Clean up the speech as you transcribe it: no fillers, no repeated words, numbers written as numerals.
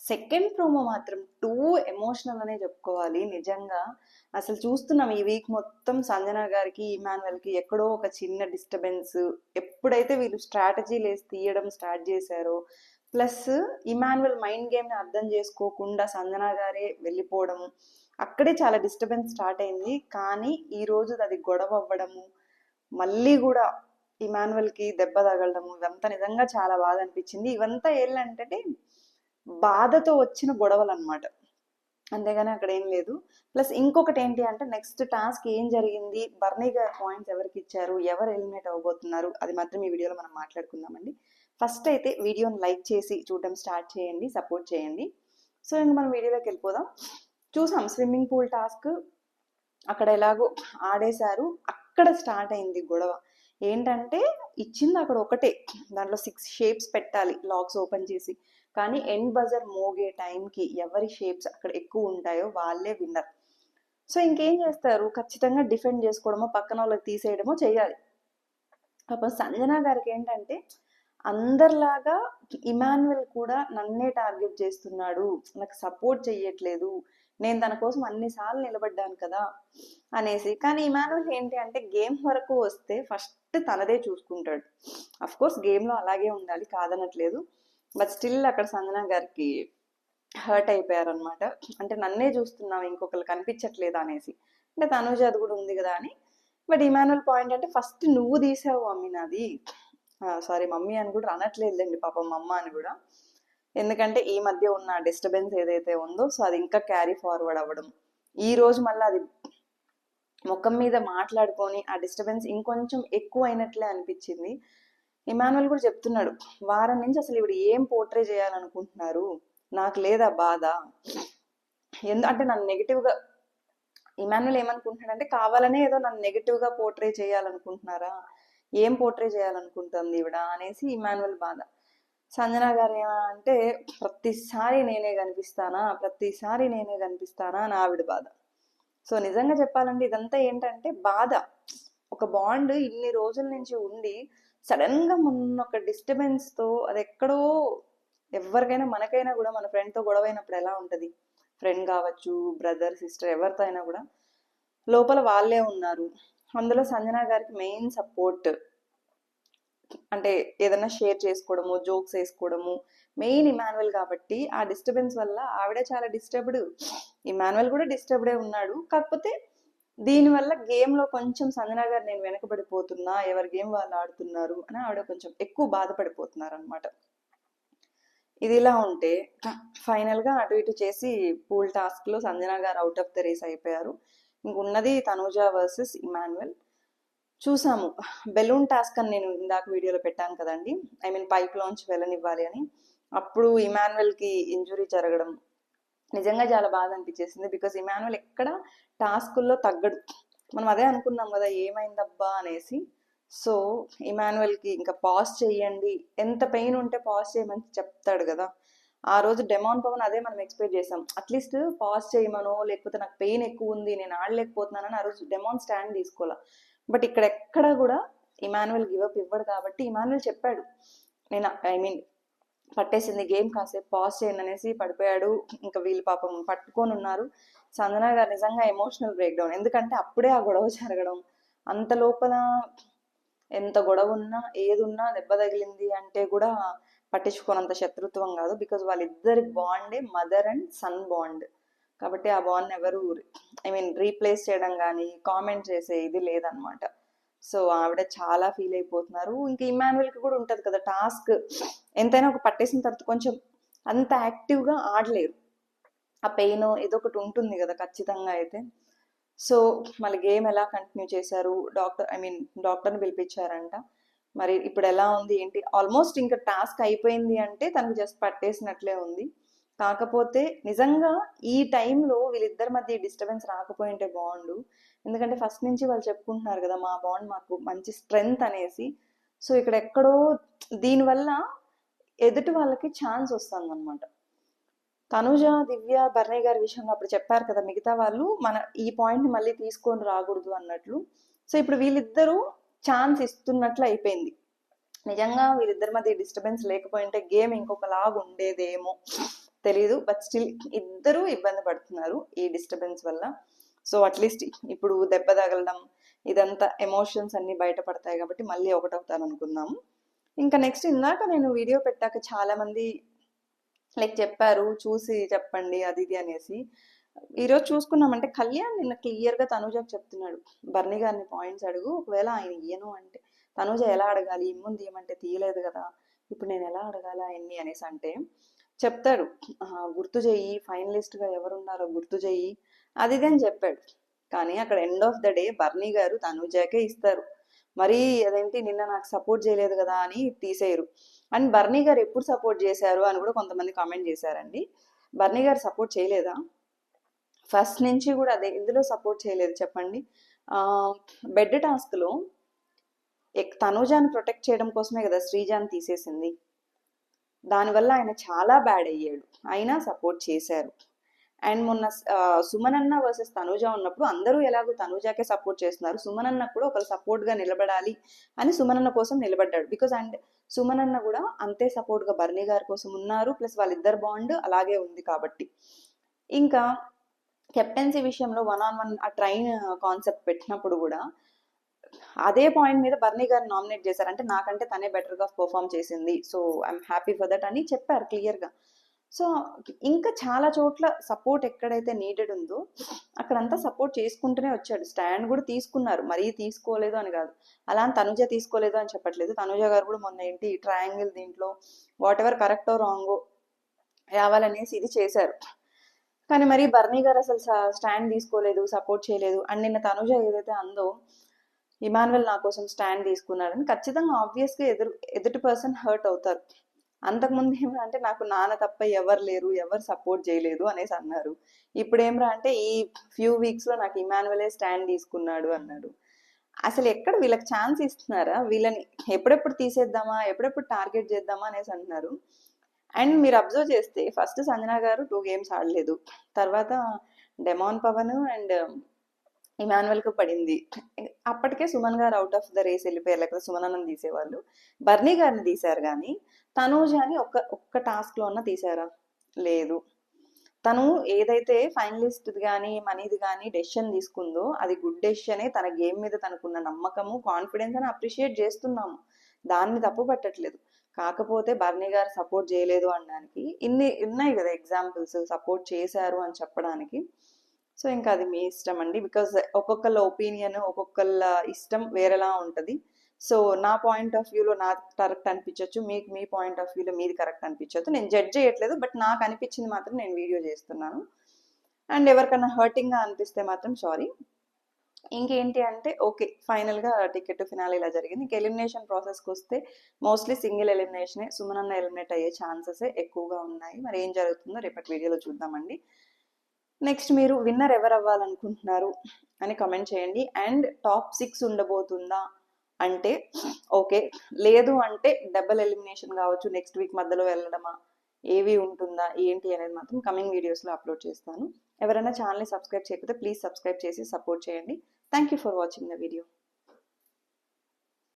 Second promo మాత్రం two emotional అనే చెప్పుకోవాలి నిజంగా. అసలు చూస్తున్నాం ఈ వీక్ మొత్తం సంజన గారికి ఇమాన్యుయల్ కి ఎక్కడో ఒక చిన్న డిస్టర్బెన్స్. ఎప్పుడైతే వీళ్ళు స్ట్రాటజీ లేసి తీయడం స్టార్ట్ చేశారో, ప్లస్ ఇమాన్యుయల్ మైండ్ గేమ్ ని అర్థం చేసుకోకుండా సంజన గారే వెళ్ళిపోవడము, అక్కడే చాలా డిస్టర్బెన్స్ స్టార్ట్ అయింది. కానీ ఈ రోజు అది గొడవ అవ్వడము, మళ్ళీ కూడా ఇమాన్యుయల్ కి దెబ్బ తగలడము, ఇవంతా నిజంగా చాలా బాధ అనిపించింది. ఇవంతా ఏంటంటే బాధతో వచ్చిన గొడవలు అనమాట, అంతేగాని అక్కడ ఏం లేదు. ప్లస్ ఇంకొకటి ఏంటి అంటే నెక్స్ట్ టాస్క్ ఏం జరిగింది, బర్నీ గారి పాయింట్స్ ఎవరికి ఇచ్చారు, ఎవరు ఎలిమినేట్ అవ్వబోతున్నారు, అది మాత్రం ఈ వీడియోలో మనం మాట్లాడుకుందామండి. ఫస్ట్ అయితే వీడియోని లైక్ చేసి చూడడం స్టార్ట్ చేయండి, సపోర్ట్ చేయండి. సో ఇంక మనం వీడియోలోకి వెళ్ళిపోదాం. చూసాం స్విమ్మింగ్ పూల్ టాస్క్, అక్కడ ఎలాగో ఆడేశారు. అక్కడ స్టార్ట్ అయింది గొడవ. ఏంటంటే ఇచ్చింది అక్కడ ఒకటే, దాంట్లో 6 షేప్స్ పెట్టాలి లాక్స్ ఓపెన్ చేసి. కానీ ఎండ్ బజర్ మోగే టైంకి ఎవరి షేప్స్ అక్కడ ఎక్కువ ఉంటాయో వాళ్ళే విన్నర్. సో ఇంకేం చేస్తారు, ఖచ్చితంగా డిఫెండ్ చేసుకోవడమో పక్కన వాళ్ళకి తీసేయడమో చేయాలి. పాపం సంజన గారికి ఏంటంటే అందరిలాగా ఇమాన్యుయల్ కూడా నన్నే టార్గెట్ చేస్తున్నాడు, నాకు సపోర్ట్ చెయ్యట్లేదు, నేను తన కోసం అన్నిసార్లు నిలబడ్డాను కదా అనేసి. కానీ ఇమాన్యుయల్ ఏంటి అంటే గేమ్ వరకు వస్తే ఫస్ట్ తనదే చూసుకుంటాడు. అఫ్ కోర్స్ గేమ్లో అలాగే ఉండాలి, కాదనట్లేదు. బట్ స్టిల్ అక్కడ సంజన గారికి హర్ట్ అయిపోయారనమాట. అంటే నన్నే చూస్తున్నావు, ఇంకొకరు కనిపించట్లేదు అనేసి. అంటే తనుజ అది కూడా ఉంది కదా అని. బట్ ఇమాన్యుయల్ పాయింట్ అంటే ఫస్ట్ నువ్వు తీసావు మమ్మీ నాది, సారీ మమ్మీ అని కూడా అనట్లేదులేండి పాపం మమ్మ అని కూడా. ఎందుకంటే ఈ మధ్య ఉన్న డిస్టర్బెన్స్ ఏదైతే ఉందో సో అది ఇంకా క్యారీ ఫార్వర్డ్ అవ్వడం, ఈ రోజు మళ్ళీ అది ముఖం మీద మాట్లాడుకొని ఆ డిస్టర్బెన్స్ ఇంకొంచెం ఎక్కువ అయినట్లే అనిపించింది. ఇమాన్యుయల్ కూడా చెప్తున్నాడు, వారం నుంచి అసలు ఇప్పుడు ఏం పోర్ట్రే చేయాలనుకుంటున్నారు, నాకు లేదా బాధ అంటే నన్ను నెగిటివ్గా. ఇమాన్యుయల్ ఏమనుకుంటున్నాడంటే కావాలనే ఏదో నన్ను నెగిటివ్గా పోర్ట్రే చేయాలనుకుంటున్నారా, ఏం పోర్ట్రే చేయాలనుకుంటుంది ఇవిడ అనేసి ఇమాన్యుయల్ బాధ. సంజన గారు ఏమంటే ప్రతిసారి నేనే కనిపిస్తానా అని ఆవిడ బాధ. సో నిజంగా చెప్పాలంటే ఇదంతా ఏంటంటే బాధ. ఒక బాండ్ ఇన్ని రోజుల నుంచి ఉండి సడన్ గా మొన్న ఒక డిస్టర్బెన్స్ తో అది ఎక్కడో, ఎవరికైనా మనకైనా కూడా మన ఫ్రెండ్ తో గొడవ అయినప్పుడు ఎలా ఉంటది, ఫ్రెండ్ కావచ్చు బ్రదర్ సిస్టర్ ఎవరితో అయినా కూడా లోపల వాళ్ళే ఉన్నారు. అందులో సంజన గారికి మెయిన్ సపోర్ట్ అంటే ఏదైనా షేర్ చేసుకోవడము, జోక్స్ వేసుకోవడము మెయిన్ ఇమాన్యుయల్ కాబట్టి ఆ డిస్టర్బెన్స్ వల్ల ఆవిడే చాలా డిస్టర్బ్డ్, ఇమాన్యుయల్ కూడా డిస్టర్బ్డే ఉన్నాడు. కాకపోతే దీనివల్ల గేమ్లో కొంచెం సంజన గారు నేను వెనకబడిపోతున్నా, ఎవరి గేమ్ వాళ్ళు ఆడుతున్నారు అని ఆవిడ కొంచెం ఎక్కువ బాధపడిపోతున్నారు అనమాట. ఇది ఇలా ఉంటే ఫైనల్గా అటు ఇటు చేసి పూల్ టాస్క్లో సంజన గారు అవుట్ ఆఫ్ ద రేస్ అయిపోయారు. ఇంకున్నది తనూజ వర్సెస్ ఇమాన్యుయల్. చూసాము బెలూన్ టాస్క్ అని నేను ఇందాక వీడియోలో పెట్టాను కదండి, ఐ మీన్ పైప్లోంచి వెళ్ళనివ్వాలి అని. అప్పుడు ఇమాన్యుయల్కి ఇంజురీ జరగడం నిజంగా చాలా బాధ అనిపించేసింది. బికాస్ ఇమాన్యుయల్ ఎక్కడ టాస్కుల్లో తగ్గడు, మనం అదే అనుకున్నాం కదా ఏమైందబ్బా అనేసి. సో ఇమాన్యుయల్కి ఇంకా పాజ్ చేయండి, ఎంత పెయిన్ ఉంటే పాజ్ చేయమని చెప్తాడు కదా. ఆ రోజు డెమాన్ పవన్ అదే మనం ఎక్స్పెక్ట్ చేసాం, అట్లీస్ట్ పాజ్ చేయమనో లేకపోతే నాకు పెయిన్ ఎక్కువ ఉంది నేను ఆడలేకపోతున్నానని ఆ రోజు డెమాన్ స్టాండ్ తీసుకోవాలా. బట్ ఇక్కడ ఎక్కడ కూడా ఇమాన్యుయల్ గివప్ ఇవ్వడు కాబట్టి ఇమాన్యుయల్ చెప్పాడు, నేను ఐ మీన్ పట్టేసింది గేమ్, కాసేపు పాజ్ చేయండి అనేసి పడిపోయాడు. ఇంకా వీళ్ళు పాపం పట్టుకొని ఉన్నారు. సంజన గారు నిజంగా ఎమోషనల్ బ్రేక్ డౌన్, ఎందుకంటే అప్పుడే ఆ గొడవ జరగడం, అంత లోపల ఎంత గొడవ ఉన్నా ఏదున్నా దెబ్బ తగిలింది అంటే కూడా పట్టించుకోనంత శత్రుత్వం కాదు. బికాజ్ వాళ్ళిద్దరి బాండే మదర్ అండ్ సన్ బాండ్ కాబట్టి ఆ బాండ్ ఎవరు ఐ మీన్ రీప్లేస్ చేయడం కానీ కామెంట్ చేసే ఇది లేదనమాట. సో ఆవిడ చాలా ఫీల్ అయిపోతున్నారు. ఇంకా ఇమాన్యుయల్కి కూడా ఉంటుంది కదా టాస్క్, ఎంతైనా ఒక పట్టేసిన తర్వాత కొంచెం అంత యాక్టివ్గా ఆడలేరు, ఆ పెయిన్ ఏదో ఒకటి ఉంటుంది కదా ఖచ్చితంగా అయితే. సో మళ్ళీ గేమ్ ఎలా కంటిన్యూ చేశారు, డాక్టర్ని పిలిపించారంట. మరి ఇప్పుడు ఎలా ఉంది ఏంటి, ఆల్మోస్ట్ ఇంకా టాస్క్ అయిపోయింది అంటే తనకు జస్ట్ పట్టేసినట్లే ఉంది. కాకపోతే నిజంగా ఈ టైంలో వీళ్ళిద్దరి మధ్య డిస్టర్బెన్స్ రాకపోయింటే బాగుండు, ఎందుకంటే ఫస్ట్ నుంచి వాళ్ళు చెప్పుకుంటున్నారు కదా మా బాండ్ మాకు మంచి స్ట్రెంగ్త్ అనేసి. సో ఇక్కడ ఎక్కడో దీనివల్ల ఎదుటి వాళ్ళకి ఛాన్స్ వస్తుంది అనమాట. తనుజ దివ్య బర్నీ గారి విషయంలో అప్పుడు చెప్పారు కదా మిగతా వాళ్ళు మన ఈ పాయింట్ని మళ్ళీ తీసుకొని రాకూడదు అన్నట్లు. సో ఇప్పుడు వీళ్ళిద్దరూ ఛాన్స్ ఇస్తున్నట్లు అయిపోయింది. నిజంగా వీళ్ళిద్దరి మధ్య డిస్టర్బెన్స్ లేకపోయింటే గేమ్ ఇంకొకలాగా ఉండేదేమో తెలీదు. బట్ స్టిల్ ఇద్దరూ ఇబ్బంది పడుతున్నారు ఈ డిస్టర్బెన్స్ వల్ల. సో అట్లీస్ట్ ఇప్పుడు దెబ్బ తగలడం ఇదంతా ఎమోషన్స్ అన్ని బయటపడతాయి కాబట్టి మళ్ళీ ఒకటవుతాను అనుకుందాము. ఇంకా నెక్స్ట్ ఇందాక నేను వీడియో పెట్టాక చాలా మంది లైక్ చెప్పారు చూసి చెప్పండి అది ఇది అనేసి. ఈరోజు చూసుకున్నామంటే కళ్యాణ్ నిన్న క్లియర్గా తనూజకు చెప్తున్నాడు, బర్నీ గారిని పాయింట్స్ అడుగు, ఒకవేళ ఆయన ఇయ్యను అంటే తనూజ ఎలా అడగాలి, ఇమ్ముంది ఏమంటే తీయలేదు కదా, ఇప్పుడు నేను ఎలా అడగాలి ఆయన్ని అనేసి అంటే చెప్తాడు, గుర్తు చెయ్యి, ఫైనలిస్ట్గా ఎవరున్నారో గుర్తు చెయ్యి అది ఇది అని చెప్పాడు. కానీ అక్కడ ఎండ్ ఆఫ్ ద డే బర్నీ గారు తనూజకే ఇస్తారు. మరీ అదేంటి నిన్న నాకు సపోర్ట్ చేయలేదు కదా అని తీసేయరు. అండ్ బర్నీ గారు ఎప్పుడు సపోర్ట్ చేశారు అని కూడా కొంతమంది కామెంట్ చేశారండి. బర్నీ గారు సపోర్ట్ చేయలేదా? ఫస్ట్ నుంచి కూడా అదే ఇందులో సపోర్ట్ చేయలేదు చెప్పండి. బెడ్ టాస్క్లో తనూజాని ప్రొటెక్ట్ చేయడం కోసమే కదా శ్రీజాని తీసేసింది. దానివల్ల ఆయన చాలా బ్యాడ్ అయ్యాడు, అయినా సపోర్ట్ చేశారు. అండ్ మొన్న సుమనన్న వర్సెస్ తనూజ ఉన్నప్పుడు అందరూ ఎలాగో తనూజాకే సపోర్ట్ చేస్తున్నారు, సుమనన్న కూడా ఒకరు సపోర్ట్గా నిలబడాలి అని సుమనన్న కోసం నిలబడ్డాడు. బికాజ్ అండ్ సుమనన్న కూడా అంతే సపోర్ట్గా బర్నీ గారి కోసం ఉన్నారు, ప్లస్ వాళ్ళిద్దరు బాండ్ అలాగే ఉంది కాబట్టి. ఇంకా కెప్టెన్సీ విషయంలో 1-on-1 ఆ ట్రైన్ కాన్సెప్ట్ పెట్టినప్పుడు కూడా అదే పాయింట్ మీద బర్నీ గారిని నామినేట్ చేశారు. అంటే నాకంటే తనే బెటర్గా పర్ఫామ్ చేసింది, so I'm happy for that అని చెప్పారు క్లియర్గా. సో ఇంకా చాలా చోట్ల సపోర్ట్ ఎక్కడైతే నీడెడ్ ఉందో అక్కడంతా సపోర్ట్ చేసుకుంటూనే వచ్చాడు. స్టాండ్ కూడా తీసుకున్నారు, మరీ తీసుకోలేదు అని కాదు. అలా అని తనుజ తీసుకోలేదు అని చెప్పట్లేదు. తనుజ గారు కూడా మొన్న ఏంటి ట్రయాంగిల్ దీంట్లో వాట్ ఎవర్ కరెక్టో రాంగో రావాలనేసి ఇది చేశారు. కానీ మరి బర్నీ గారు అసలు స్టాండ్ తీసుకోలేదు, సపోర్ట్ చేయలేదు. అండ్ నిన్న తనుజ ఏదైతే అందో ఇమాన్యుయల్ నా కోసం స్టాండ్ తీసుకున్నాడని, ఖచ్చితంగా ఆబ్వియస్గా ఎదుటి పర్సన్ హర్ట్ అవుతారు. అంతకుముందు ఏమరా అంటే నాకు నాన్న తప్ప ఎవరు లేరు, ఎవరు సపోర్ట్ చేయలేదు అనేసి అన్నారు. ఇప్పుడు ఏమరా అంటే ఈ ఫ్యూ వీక్స్లో నాకు ఇమాన్యుయలే స్టాండ్ తీసుకున్నాడు అన్నాడు. అసలు ఎక్కడ వీళ్ళకి ఛాన్స్ ఇస్తున్నారా? వీళ్ళని ఎప్పుడెప్పుడు తీసేద్దామా, ఎప్పుడెప్పుడు టార్గెట్ చేద్దామా అనేసి అంటున్నారు. అండ్ మీరు అబ్జర్వ్ చేస్తే ఫస్ట్ సంజన గారు 2 games ఆడలేదు, తర్వాత డెమాన్ పవన్ అండ్ ఇమాన్యుయల్కి పడింది. అప్పటికే సుమన్ గారు అవుట్ ఆఫ్ ద రేస్ వెళ్ళిపోయారు, లేకపోతే సుమనన్నని తీసేవాళ్ళు. బర్నీ గారిని తీశారు కానీ తనూజని ఒక్క టాస్క్లో అన్నా తీసారా? లేదు. తను ఏదైతే ఫైనలిస్ట్ కానీ మనీది కానీ డెసిషన్ తీసుకుందో అది గుడ్ డెసిషనే, తన గేమ్ మీద తనకున్న నమ్మకము కాన్ఫిడెన్స్ అని అప్రిషియేట్ చేస్తున్నాము, దాన్ని తప్పు పట్టట్లేదు. కాకపోతే బర్నీ గారు సపోర్ట్ చేయలేదు అనడానికి ఇన్ని ఉన్నాయి కదా ఎగ్జాంపుల్స్, సపోర్ట్ చేశారు అని చెప్పడానికి. సో ఇంకా అది మీ ఇష్టం అండి, బికాజ్ ఒక్కొక్కళ్ళ ఒపీనియన్ ఒక్కొక్కళ్ళ ఇష్టం వేరేలా ఉంటుంది. సో నా పాయింట్ ఆఫ్ వ్యూలో నాకు కరెక్ట్ అనిపించవచ్చు, మీకు మీ పాయింట్ ఆఫ్ వ్యూలో మీది కరెక్ట్ అనిపించవచ్చు. నేను జడ్జ్ చేయట్లేదు, బట్ నాకు అనిపించింది మాత్రం నేను వీడియో చేస్తున్నాను. అండ్ ఎవరికైనా హర్టింగ్గా అనిపిస్తే మాత్రం సారీ. ఇంకేంటి అంటే ఓకే, ఫైనల్గా టికెట్ ఫినాల్ ఇలా జరిగింది. ఇంక ఎలిమినేషన్ ప్రాసెస్కి వస్తే మోస్ట్లీ సింగిల్ ఎలిమినేషనే, సుమనన్న ఎలిమినేట్ అయ్యే ఛాన్సెస్ ఎక్కువగా ఉన్నాయి. మరి ఏం జరుగుతుందో రేపటి వీడియోలో చూద్దామండి. నెక్స్ట్ మీరు విన్నర్ ఎవరు అవ్వాలనుకుంటున్నారు అని కమెంట్ చేయండి. అండ్ టాప్ 6 ఉండబోతుందా అంటే ఓకే, లేదు అంటే డబుల్ ఎలిమినేషన్ కావచ్చు, నెక్స్ట్ వీక్ మధ్యలో వెళ్ళడమా, ఏవి ఉంటుందా ఏంటి అనేది మాత్రం కమింగ్ వీడియోస్లో అప్లోడ్ చేస్తాను. ఎవరైనా ఛానల్ని సబ్స్క్రైబ్ చేయకపోతే ప్లీజ్ సబ్స్క్రైబ్ చేసి సపోర్ట్ చేయండి. Thank you for watching the video.